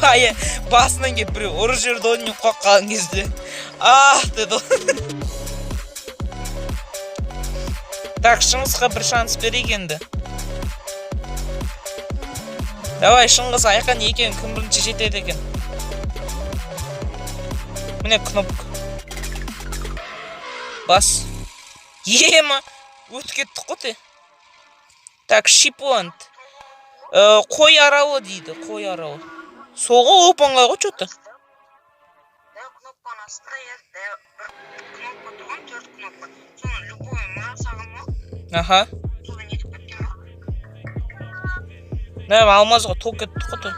Бая басынан келіп біреу ұры жерді ойнап қаққан кезде деді. Так, Шыңғысқа бір шанс берейік енді. Давай, Шыңғыс, Айқан екен, кім бірінші жетеді екен. Міне кнопка. Бас. Ема, өтіп кеттік қой те. Так, шипуант. Қой арауы дейді, қой арауы. Соғы опанға ғой что-то. Кнопканы стоят, кнопка тұрған, 4 кнопка. Соны любой маған саған ма? Аха. Соны нетіп кеткен ма? Алмазға тоқ кеттік қой те.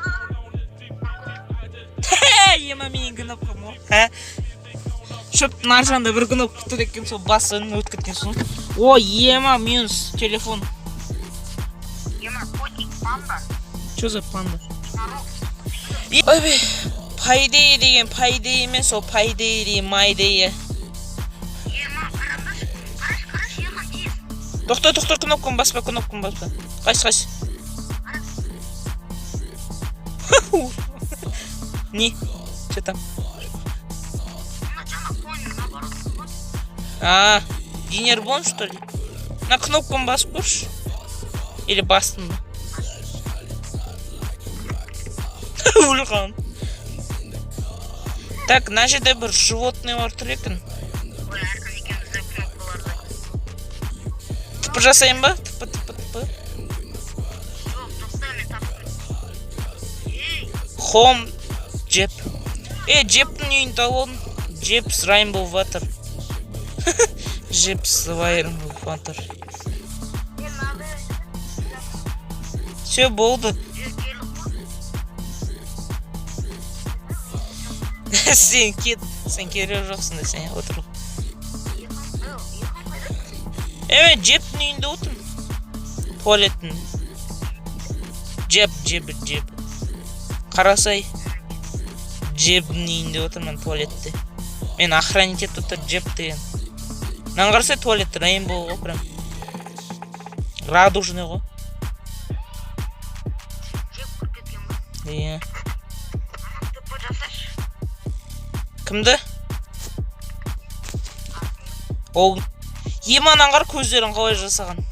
Ема менің кнопкам ғой. Шөп наржанда бір кнопка тұр екен, сол басын өтіп кеткен соң. О, ема минус телефон. Ема котик, панда. Что за панда? Ойбай, пайдейі деген пайдейі емес, ол пайдейі деген майдейі. Ема, қараш, ема, тез. Тоқтар, кнопканы баспа. Қайсы. Не? Что там? Динербон, что ли? На кнопканы басып көрші? Или бастың ба? Өлған. Так, мына жерде бір животный бар тұр екен. Ой, Айқан екеумізде кнопкаларды. Тыпы жасайын ба? Тыпы. Жоқ, тоқтаймен таптым. Home Jep. Jep'in үйін тауын. Jep's Rainbow Water. Jep's Rainbow Water. Все, болды. Сен керегі жоқсың да сен отыр. Jep'in үйінде отырмын. Туалеттің. Jep. Қарасай. Jep'in үйінде отырмын туалетте. Мен охранник етіп отыр Jep деген. Мынаны қарасай туалетті Rainbow ғой прям. Радужный ғой. Иә. Тыпы жасашы. Кімді? Ол еманан қар көздерін қалай жасаған.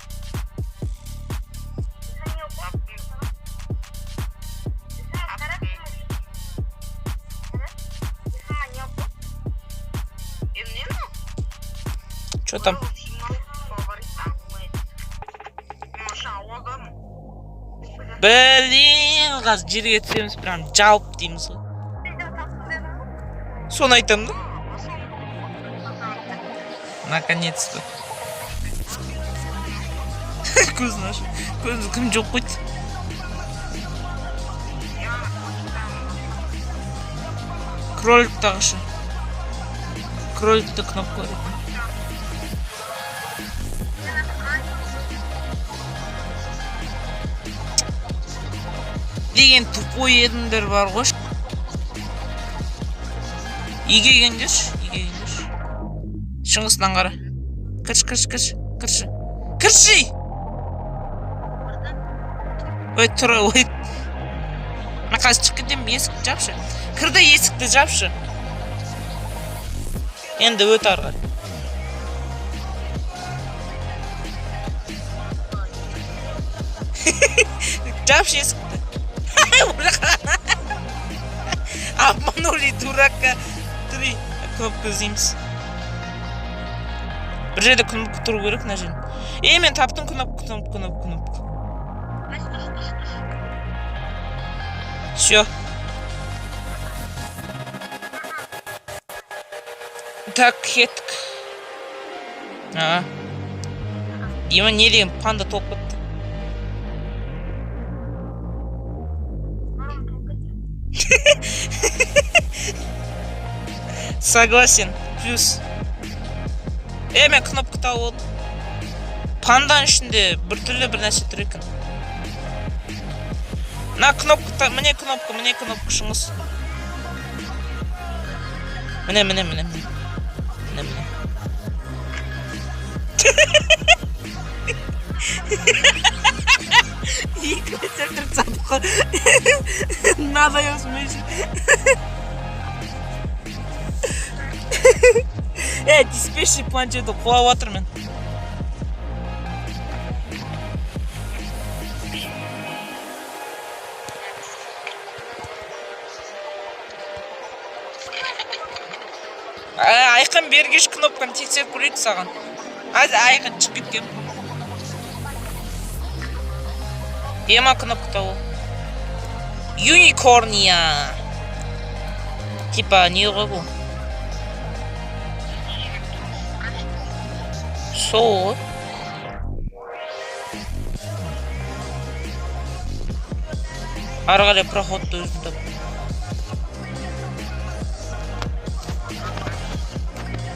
Что там? Блин, қаз жерге түсеміз, прям жалп дейміз ғой. Соны айтам да? Наконец-то. Көзін ашы. Көзін кім жоқ қойды? Кролик тағышы. Кроликті кнопка бар екен. Деген тупой едіңдер бар ғой. Үйге келгендерші. Шыңғысынан қара. Кірші. Ой, тұра, ой. Қазір шыққанден есікті жапшы. Кірді есікті жапшы. Енді өт арғы. Жапшы есікті. Обманули дурака. 3 кнопка іздейміз. Бір жерде кнопка тұру керек мына жерде. Мен таптым кнопка. Все. Так, кеттік. Ема не деген панда толып кетті. Согласен. Плюс. Мен кнопка тауып алдым. Панданың ішінде бір түрлі бір нәрсе тұр екен. Міне кнопка Шыңғыс. Міне. 2 метр тұрып сатып қой. Мынадай осмайшы. Диспетчер планшетті қуап отырмын. Айқын бергеш кнопканы тексеріп көрейік саған. Айқын шығып кеткен. Ема кнопка ол. Юникорния. Типа не ғой бұл? Сол. Ары қарай проходты өзін тап.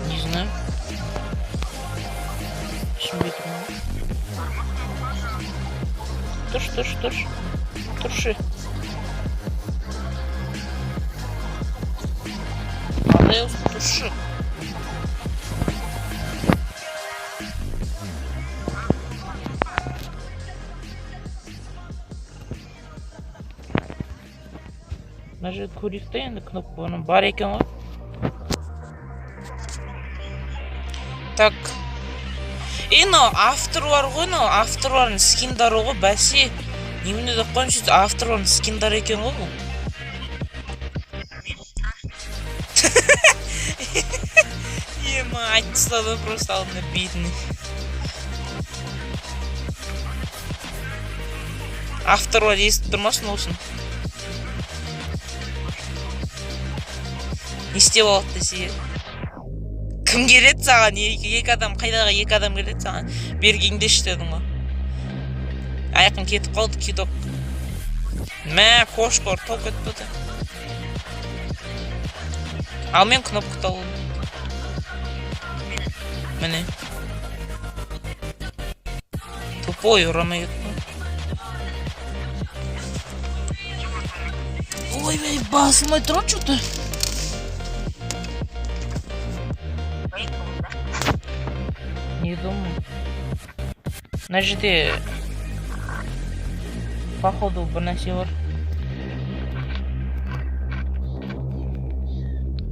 Не знаю. Түсінбей тұрмын. Тұршы. Алай осы тұршы. Мына жерде көрейік та енді кнопка оның бар екен ғой. Так. Мынау автор бар ғой, авторлардың скиндары ғой, бәсе. Немене деп қойын сөйтіп авторлардың скиндары екен ғой бұл. Ема, айтып тастадым просто алдында бетіне. Авторлар естіп тұрмасын olsun. Не істеп алды десе. Кім келеді саған? Екі адам, қайдағы екі адам келеді саған? Бергенде іштедің ғой. Айқын кетіп қалды, кедок. Мә, қошқор, топ кетпеді. Ал мен кнопка талдым. Міне. Тупой, ұрамай кетті. Ой, басылмай тұрады что-то. Не думаю. На жерде походу бір нәрсе бар.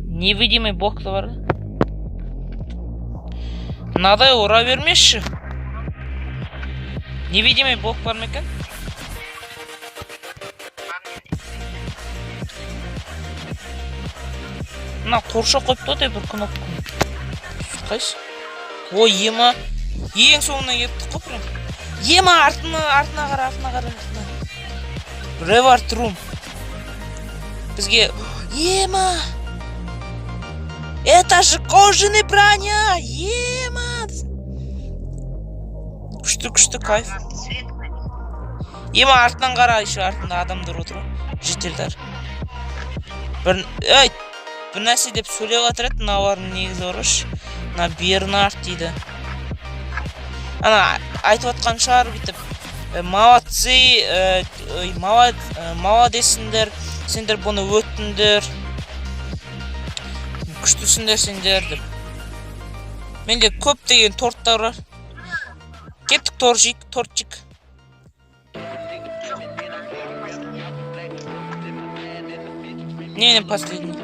Невидимый блок бар. Мынадай ұра бермеші. Невидимый блок бар ма екен? Мына қорша қойыпты ғой бір кнопка. Қайсы? Ой, ема. Ең соңына кеттік қой прям. Ема, артына қара. Ревард рум. Бізге... Ема! Это же кожаный броня! Ема! Күшті кайф. Ема, артынан қара, еще артында адамдар отыр. Жителдер. Бір нәрсе деп сөйлеп атырады, мыналардың негізі ұрыш. Мына Бернард дейді. Ана айтып атқан шығар бүйтіп. Молодесіңдер, сендер бұны өттіңдер. Күштісіңдер сендер деп. Менде көптеген торттар бар. Кеттік тортчик. Не последний?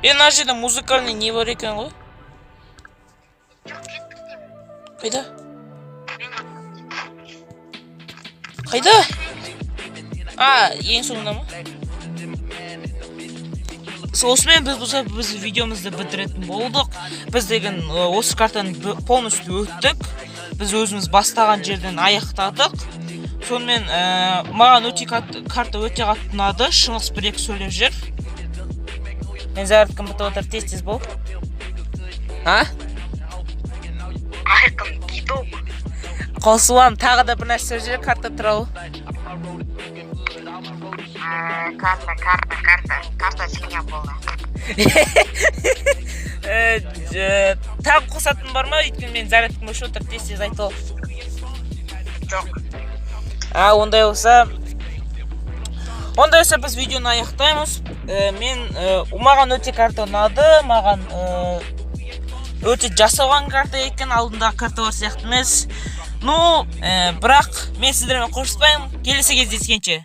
Мына жерде музыкальный не бар екен ғой? Қайда? Ең соңында ма? Осымен біз видеомызды бітіретін болдық. Біз деген осы картаны полностью өттік. Біз өзіміз бастаған жерден аяқтадық. Сонымен маған карта өте қатты ұнады. Шыңғыс бір-екі сөйлеп жүр. Мен зарядкам бітіп отыр, тез бол. Айқын кидок. Қосылам, тағы да бір нәрсе жүр, карта туралы. Карта сеня болды. Тағы қосатын бар ма? Өйткені мен зарядкам өшіп отыр, тез айтып. Жоқ. Ондай болса біз видеоны аяқтаймыз. Маған өте карта ұнады. Маған өте жасалған карта екен, алдындағы карталар сияқты емес. Ну, бірақ мен сіздермен қоштаспаймын. Келесі кездескенше.